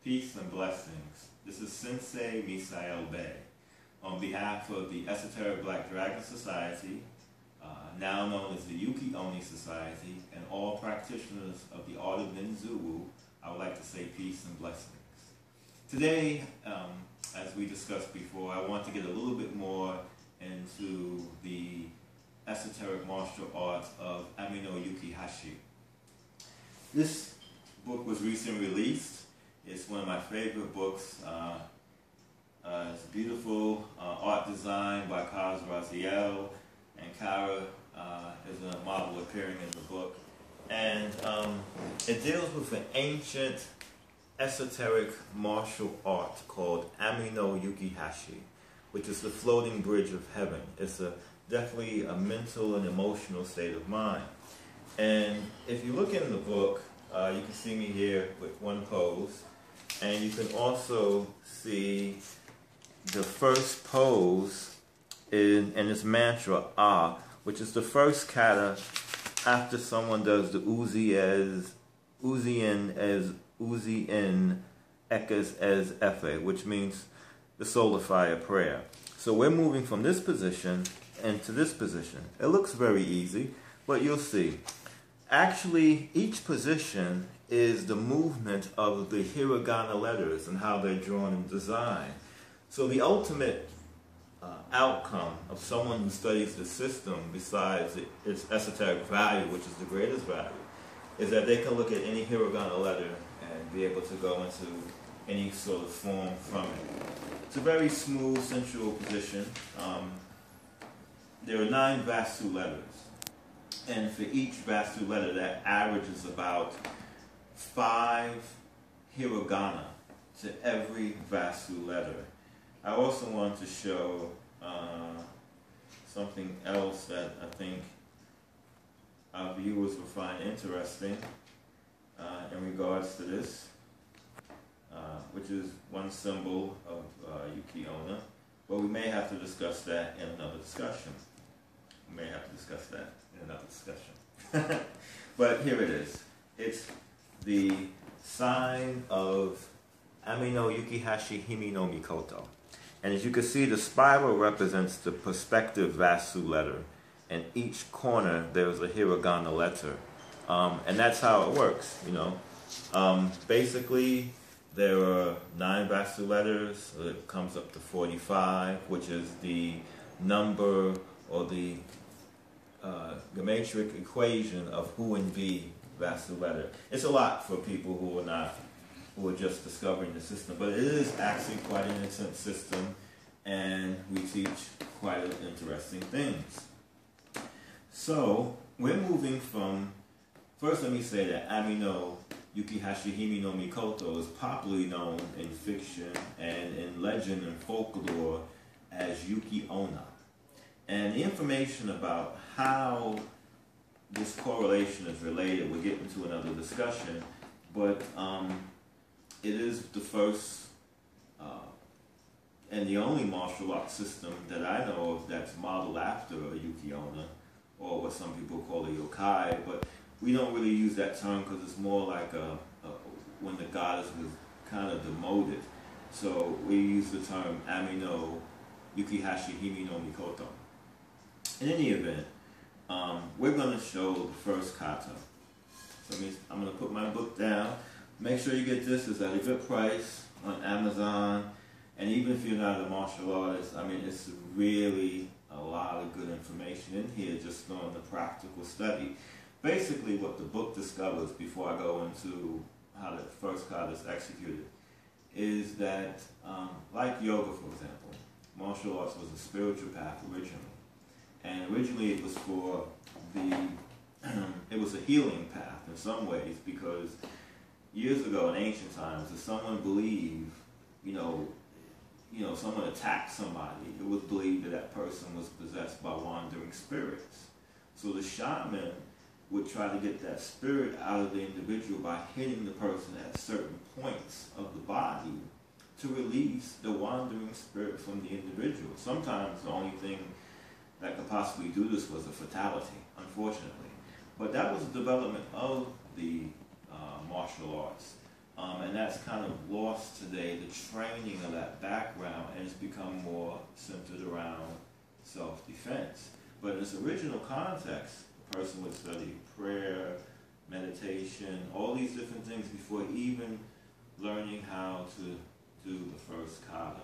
Peace and blessings. This is Sensei Misael Bay. On behalf of the Esoteric Black Dragon Society, now known as the Yuki-Onna Society, and all practitioners of the art of Ninzuwu, I would like to say peace and blessings. Today, as we discussed before, I want to get a little bit more into the esoteric martial arts of Ame-no-Ukihashi. This book was recently released. It's one of my favorite books. It's beautiful art design by Kaz Raziel, and Kara is a model appearing in the book. And it deals with an ancient esoteric martial art called Ame-no-Ukihashi, which is the floating bridge of heaven. It's definitely a mental and emotional state of mind. And if you look in the book, you can see me here with one pose, and you can also see the first pose in this mantra, Ah, which is the first kata after someone does the Uzien Ekas as Efe, which means the solar fire prayer. So we're moving from this position into this position. It looks very easy, but you'll see. Actually, each position is the movement of the hiragana letters and how they're drawn and designed. So the ultimate outcome of someone who studies the system, besides its esoteric value, which is the greatest value, is that they can look at any hiragana letter and be able to go into any sort of form from it. It's a very smooth, sensual position. There are 9 Vastu letters. And for each Vastu letter, that averages about 5 hiragana to every Vastu letter. I also want to show something else that I think our viewers will find interesting in regards to this, which is one symbol of Yuki-Onna, but we may have to discuss that in another discussion. We may have to discuss that in another discussion. But here it is. It's the sign of Ame-no-Ukihashi Himi no Mikoto. And as you can see, the spiral represents the perspective Vastu letter. And each corner, there's a hiragana letter. And that's how it works, you know. Basically, there are 9 Vastu letters. It comes up to 45, which is the number or the geometric equation of Hu and V Vastu letter. It's a lot for people who are just discovering the system, but it is actually quite an intense system, and we teach quite interesting things. So we're moving from, first let me say that Ame-no-Ukihashi Himi no Mikoto is popularly known in fiction and in legend and folklore as Yuki-Onna. And the information about how this correlation is related, we'll get into another discussion, but it is the first and the only martial arts system that I know of that's modeled after a Yuki-Onna, or what some people call a yokai, but we don't really use that term because it's more like when the goddess was kind of demoted. So we use the term Ame-no-Ukihashi Himi no Mikoto. In any event, we're going to show the first kata. So I'm going to put my book down. Make sure you get this. It's at a good price on Amazon. And even if you're not a martial artist, I mean, it's really a lot of good information in here just on the practical study. Basically, what the book discovers, before I go into how the first kata is executed, is that, like yoga, for example, martial arts was a spiritual path originally. And originally it was for it was a healing path in some ways, because years ago in ancient times, if someone believed, someone attacked somebody, it was believed that that person was possessed by wandering spirits. So the shaman would try to get that spirit out of the individual by hitting the person at certain points of the body to release the wandering spirit from the individual. Sometimes the only thing that could possibly do this was a fatality, unfortunately. But that was the development of the martial arts. And that's kind of lost today, the training of that background, and it's become more centered around self-defense. But in its original context, a person would study prayer, meditation, all these different things before even learning how to do the first kata.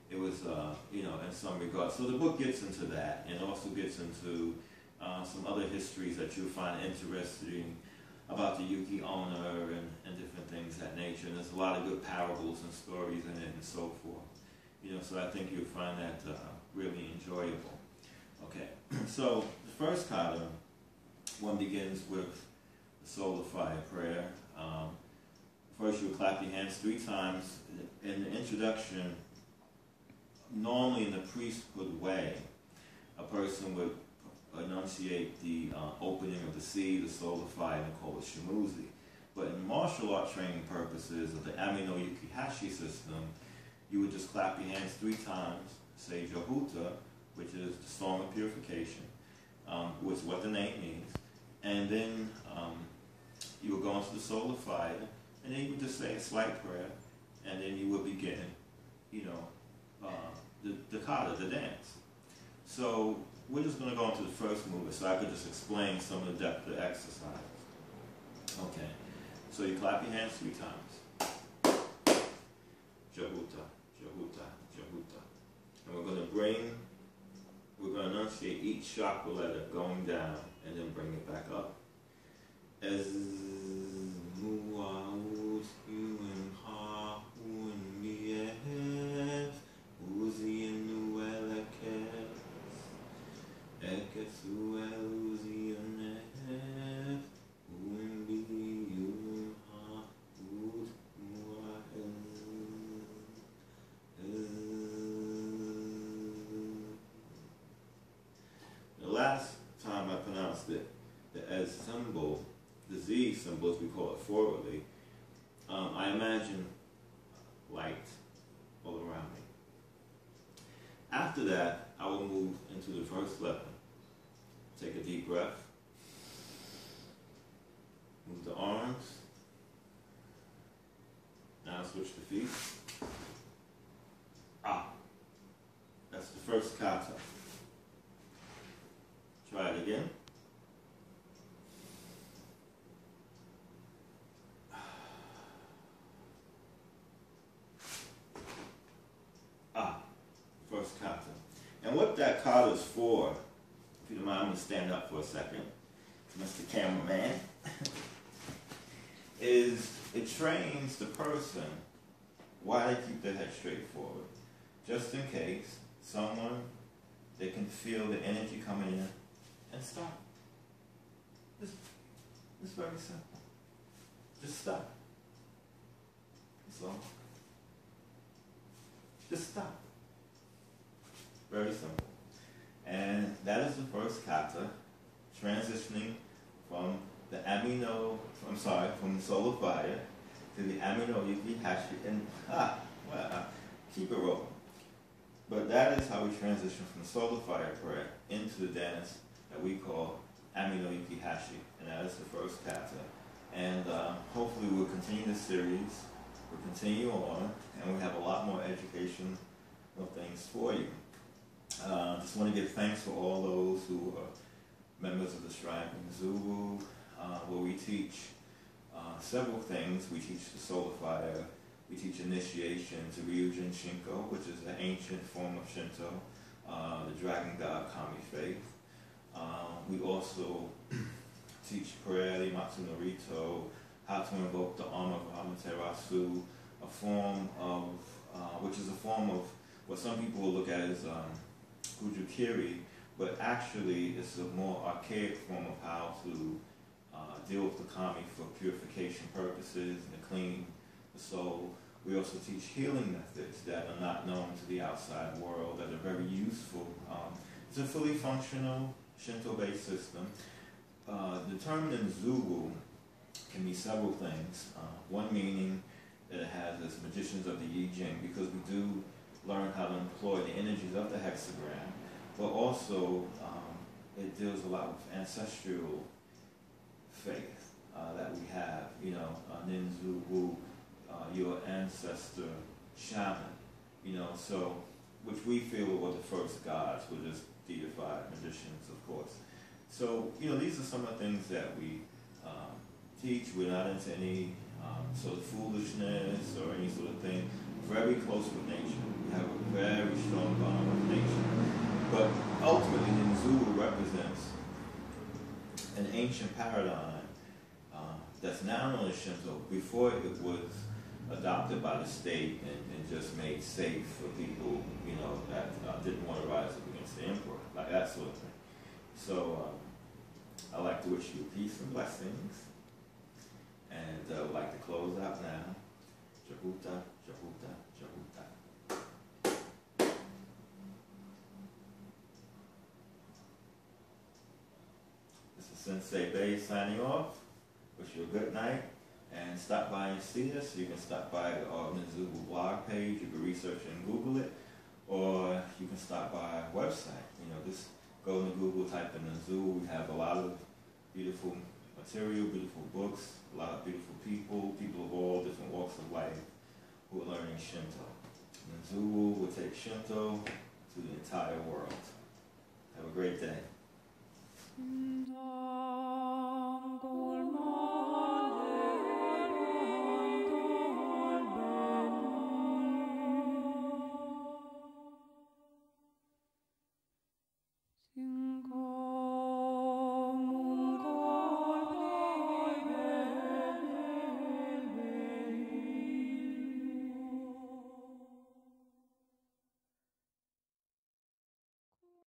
It was, in some regards. So the book gets into that, and also gets into some other histories that you'll find interesting about the Yuki-Onna and different things of that nature. And there's a lot of good parables and stories in it and so forth. So I think you'll find that really enjoyable. Okay, so the first kata, one begins with the solar fire prayer. First, you'll clap your hands 3 times. In the introduction, normally in the priesthood way, a person would enunciate the opening of the sea, the solar fire, and call it shimuzi. But in martial art training purposes of the Ame-no-Ukihashi system, you would just clap your hands 3 times, say Johuta, which is the song of purification, which is what the name means, and then you would go into the solar fire, and then you would just say a slight prayer, and then you would begin, the kata, the dance. So we're just going to go into the first movement so I could just explain some of the depth of the exercise. Okay, so you clap your hands 3 times. Johuta, Johuta, Johuta. And we're going to enunciate each chakra letter going down and then bring it back up. As the last time I pronounced it, the as symbol, the Z symbol as we call it forwardly, I imagine light all around me. After that, I will move into the first letter. Take a deep breath. Move the arms. Now switch the feet. That's the first kata. Try it again. First kata. And what that kata is for, if you don't mind, I'm going to stand up for a second, Mr. Cameraman, is it trains the person why they keep their head straight forward. Just in case someone, they can feel the energy coming in and stop. It's very simple. Just stop. That's all. Just stop. Very simple. And that is the first kata, transitioning from the from the solar fire to the Ame-no-Ukihashi, and keep it rolling. But that is how we transition from the solar fire prayer into the dance that we call Ame-no-Ukihashi, and that is the first kata. And hopefully we'll continue this series, we'll continue on, and we'll have a lot more educational things for you. Just want to give thanks for all those who are members of the Shrine of Ninzuwu, where we teach several things. We teach the solar fire, we teach initiation to Ryujin Shinko, which is the ancient form of Shinto, the dragon god Kami faith. We also teach prayer, the Imatsu no Rito, how to invoke the arm of Amaterasu, a form of, which is a form of what some people will look at as Kujukiri, but actually it's a more archaic form of how to deal with the kami for purification purposes and to clean the soul. We also teach healing methods that are not known to the outside world that are very useful. It's a fully functional Shinto-based system. The term Ninzuwu can be several things. One meaning that it has as magicians of the Yi Jing, because we do learn how to employ the energies of the hexagram, but also it deals a lot with ancestral faith. that we have, Ninzuwu, your ancestor shaman, so, which we feel were the first gods, were just deified magicians, of course. So, these are some of the things that we teach. We're not into any sort of foolishness or any sort of thing. Very close with nature. We have a very strong bond with nature. But ultimately, Ninzuwu represents an ancient paradigm that's now known as Shinto, before it was adopted by the state and just made safe for people, that didn't want to rise up against the emperor, like that sort of thing. So I'd like to wish you peace and blessings, and I would like to close out now. Jahuta, Jahuta, Jahuta. This is Sensei Bay signing off. Wish you a good night, and stop by and see us. You can stop by the Ninzuwu blog page. You can research and Google it, or you can stop by our website. Just go into Google, type in Ninzuwu. We have a lot of beautiful material, beautiful books, a lot of beautiful people of all different walks of life who are learning Shinto. Ninzuwu will take Shinto to the entire world. Have a great day.